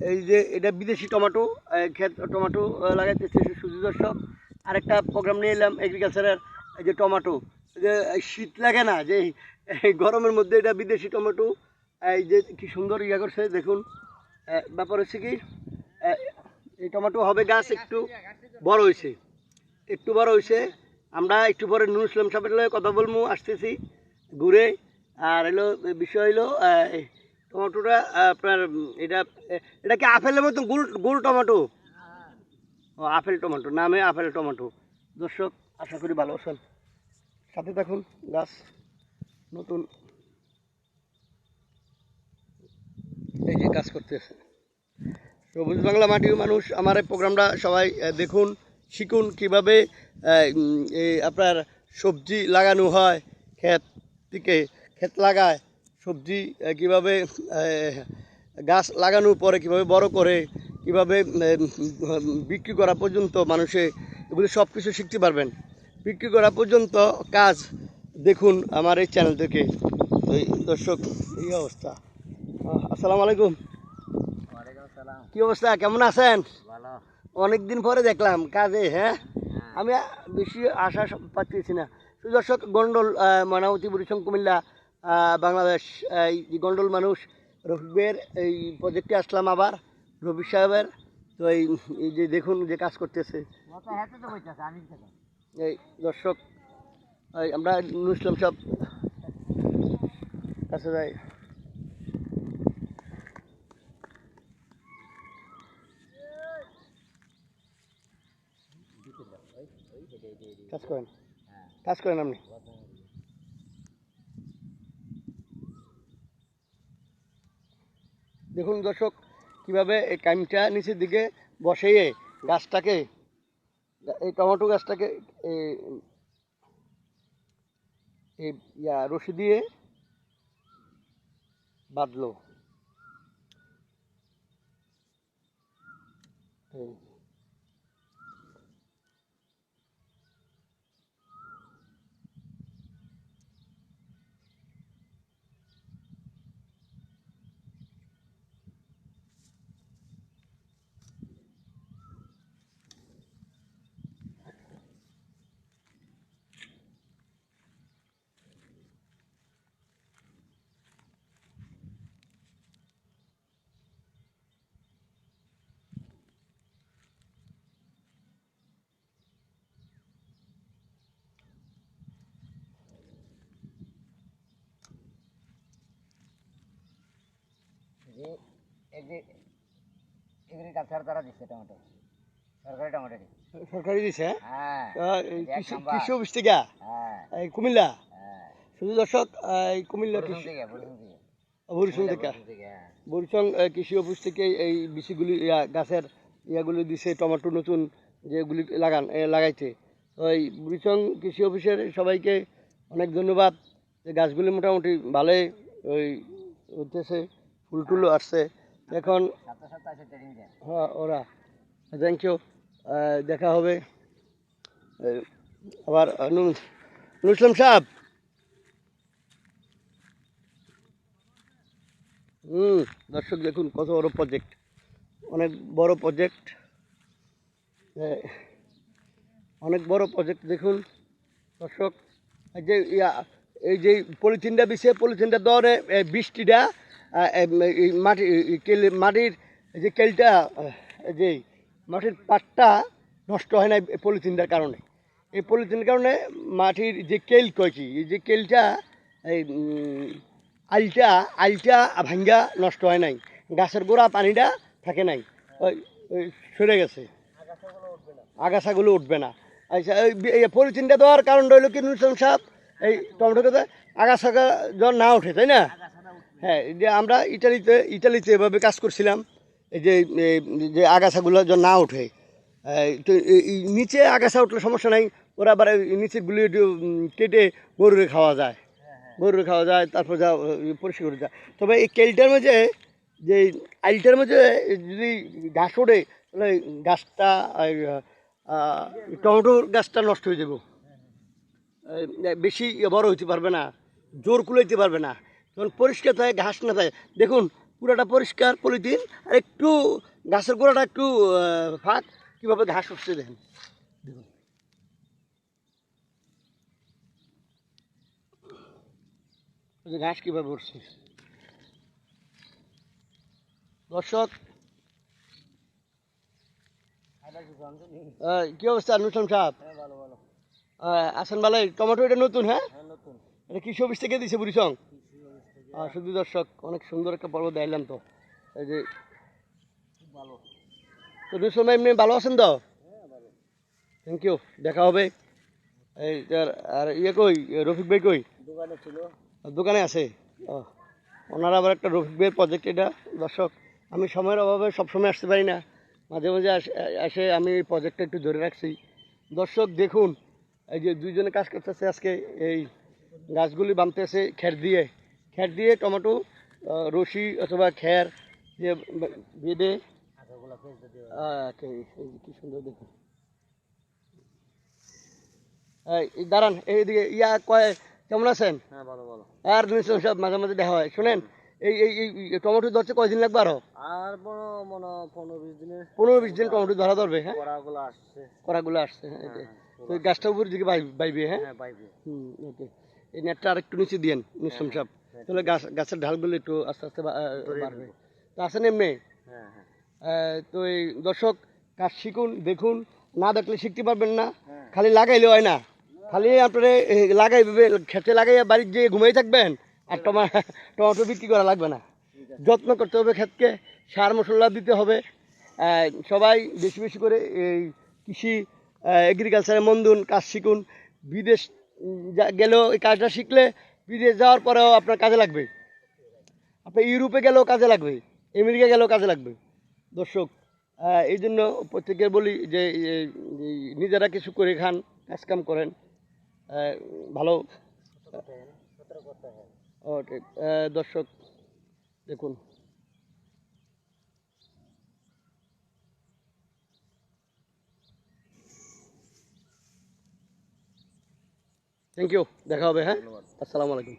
এই যে এটা বিদেশি টমেটো, ক্ষেত টমেটো লাগাইতেছে সুজি দর্শক। আরেকটা প্রোগ্রাম নিয়ে এলাম এগ্রিকালচারের, এই যে টমেটো, যে শীত লাগে না, যে এই গরমের মধ্যে এটা বিদেশি টমেটো, এই যে কি সুন্দর ইয়া করছে দেখুন। ব্যাপার হচ্ছে কি, এই টমেটো হবে গাছ একটু বড় হয়েছে, একটু বড় হয়েছে। আমরা একটু পরে নুরুল ইসলাম সাহেবের লগে কথা বলবো, আসতেছি ঘুরে। আর এলো বিষয় হলো টমেটোটা আপনার এটা এটা কি আপেলের মতো গোল গোল টমেটো? ও আপেল টমেটো, নামে আপেল টমেটো। দর্শক আশা করি ভালো আছেন, সাথে থাকুন। গাছ নতুন এই যে কাজ করতেছে সবুজ বাংলা মাটির মানুষ। আমার এই প্রোগ্রামটা সবাই দেখুন, শিখুন কীভাবে আপনার সবজি লাগানো হয়, ক্ষেত থেকে ক্ষেত লাগায় সবজি, কীভাবে গাছ লাগানোর পরে কীভাবে বড় করে, কীভাবে বিক্রি করা পর্যন্ত মানুষে এগুলি সব কিছু শিখতে পারবেন। বিক্রি করা পর্যন্ত কাজ দেখুন আমার এই চ্যানেল থেকে। এই দর্শক এই অবস্থা। আসসালামু আলাইকুম। কি অবস্থা, কেমন আছেন? অনেকদিন পরে দেখলাম কাজে। হ্যাঁ, আমি বেশি আশা পাচ্ছি না। দর্শক গন্ডল, ময়নামতি, বুড়িচং, কুমিল্লা, বাংলাদেশ, এই গন্ডল মানুষ রফিকের এই প্রজেক্টে আসলাম আবার, রফিক সাহেবের। তো এই যে দেখুন যে কাজ করতেছে এই দর্শক, আমরা নুরুল ইসলাম সাহেব কাছে যাই। কাজ করেন, কাজ করেন আপনি। দেখুন দর্শক কীভাবে এই কাইমটা নিচের দিকে বসিয়ে গাছটাকে, এই টমেটো গাছটাকে এই রশি দিয়ে বাঁধলো। এগ্রিকালচার দ্বারা দিচ্ছে টমেটো, সরকারি টমেটো সরকারি দিছে। হ্যাঁ, কৃষি অফিস থেকে এই কুমিল্লা। শুধু দর্শক এই কুমিল্লা বরিশং থেকে, বরিশং কৃষি অফিস থেকে এই বিচিগুলি গাছের ইয়াগুলি দিছে, টমেটো নতুন যেগুলি লাগাইছে। ওই বরিশং কৃষি অফিসের সবাইকে অনেক ধন্যবাদ। যে গাছগুলি মোটামুটি ভালোই ওই উঠতেছে, ফুল টুলও আসছে এখন। হ্যাঁ, ওরা থ্যাংক ইউ। দেখা হবে আবার। নুরুল ইসলাম সাহেব, দর্শক দেখুন কত বড় প্রজেক্ট, অনেক বড় প্রজেক্ট, অনেক বড় প্রজেক্ট দেখুন দর্শক। এই যে পলিথিনটা দিছে, পলিথিনটা দরে বৃষ্টিটা মাটির যে কেলটা, যে মাটির পাটটা নষ্ট হয় না এই পলিথিনটার কারণে। এই পলিথিনের কারণে মাটির যে কেল কয় কি, এই যে কেলটা এই আলটা আলটা ভাঙ্গা নষ্ট হয় নাই, গাছের গোড়া পানিটা থাকে নাই, ওই ওই সরে গেছে, আগাছাগুলো উঠবে না। আচ্ছা, এই পলিথিনটা দেওয়ার কারণ রইল কি নুরুল ইসলাম সাহেব, এই টমেটোতে আগাছা জ্বর না ওঠে, তাই না? হ্যাঁ, যে আমরা ইটালিতে এভাবে কাজ করছিলাম, এই যে আগাছাগুলো যেন না ওঠে। তো নিচে আগাছা উঠলে সমস্যা নাই, ওরা আবার নিচে গুলি কেটে গরুরে খাওয়া যায়, গরুরে খাওয়া যায়, তারপর যা পরিষ্কার করে যায়। তবে এই কেলটার মধ্যে, যে আইলটার মধ্যে যদি ঘাস ওঠে তাহলে গাছটা, টমেটোর গাছটা নষ্ট হয়ে যাব, বেশি বড় হইতে পারবে না, জোর কুলাইতে পারবে না। যখন পরিষ্কার থাকে, ঘাস না থাকে, দেখুন পুরাটা পরিষ্কার পলিথিন, আর একটু গাছের গোড়াটা একটু ফাঁক, কীভাবে ঘাস উঠছে দেখেন, দেখুন এই যে ঘাস কীভাবে উঠছে। দর্শক কি অবস্থা নুসলাম সাহেব? হ্যাঁ ভালো ভালো। আছেন ভালোই? টমেটো এটা নতুন? হ্যাঁ, হ্যাঁ নতুন। এটা কৃষি অফিস থেকে দিছে বুড়িসং? শুধু দর্শক অনেক সুন্দর একটা পর্ব দেখলাম তো, এই যে ভালো। তো নুসলাম ভাই এমনি ভালো আছেন তো? হ্যাঁ ভালো। থ্যাংক ইউ, দেখা হবে। এই আর ইয়ে কই, রফিক ভাই কই? দোকানে ছিল। দোকানে আছে। ও, ওনার আবার একটা রফিক ভাইয়ের প্রজেক্ট এটা। দর্শক আমি সময়ের অভাবে সবসময় আসতে পারি না, মাঝে মাঝে এসে আমি এই প্রজেক্টটা একটু ধরে রাখছি। দর্শক দেখুন, এই যে দুইজনে কাজ করতেছে আজকে, এই গাছগুলি বাঁধতেছে খ্যার দিয়ে টমেটো রশি অথবা খ্যার দিয়ে বেঁধে। কি সুন্দর দেখুন। এই দাঁড়ান, এইদিকে ইয়া কয়, কেমন আছেন? হ্যাঁ ভালো ভালো। আর নিশ্চয় সব মাঝে মাঝে দেখা হয়। শোনেন, এই এই এই টমেটো ধরছে কয়দিন লাগবে আরো? আর বড় মনে 15-20 দিনে। 15-20 দিন টমেটো ধরা ধরবে। হ্যাঁ, কড়াগুলো আসছে। কড়াগুলো আসছে। হ্যাঁ, এই যে তো এই গাছটা উপর দিকে বাইবে। হ্যাঁ, হ্যাঁ পাইবে। ওকে। এই নেটটা আর একটু নিচে দিয়েন নিশ্চয় সাহেব, তাহলে গাছের ঢালগুলো একটু আস্তে আস্তে বাড়বে। তো আসেন এমনি। হ্যাঁ হ্যাঁ। তো এই দর্শক কাজ শিখুন, দেখুন, না দেখলে শিখতে পারবেন না। হ্যাঁ। খালি লাগাইলে হয় না, খালি আপনারা লাগাইবে খেতে লাগাইয়া বাড়ির যে ঘুমাই থাকবেন, আর টমেটো বিক্রি করা লাগবে না। যত্ন করতে হবে ক্ষেতকে, সার মশলা দিতে হবে। সবাই বেশি বেশি করে এই কৃষি এগ্রিকালচারে মন দিন, কাজ শিখুন। বিদেশ গেলেও এই কাজটা শিখলে বিদেশ যাওয়ার পরেও আপনার কাজে লাগবে, আপনার ইউরোপে গেলেও কাজে লাগবে, আমেরিকা গেলেও কাজে লাগবে। দর্শক এই জন্য প্রত্যেকের বলি যে নিজেরা কিছু করে খান, কাজকাম করেন, ভালো। ও ঠিক। দর্শক দেখুন, থ্যাংক ইউ, দেখা হবে। হ্যাঁ, আসসালামু আলাইকুম।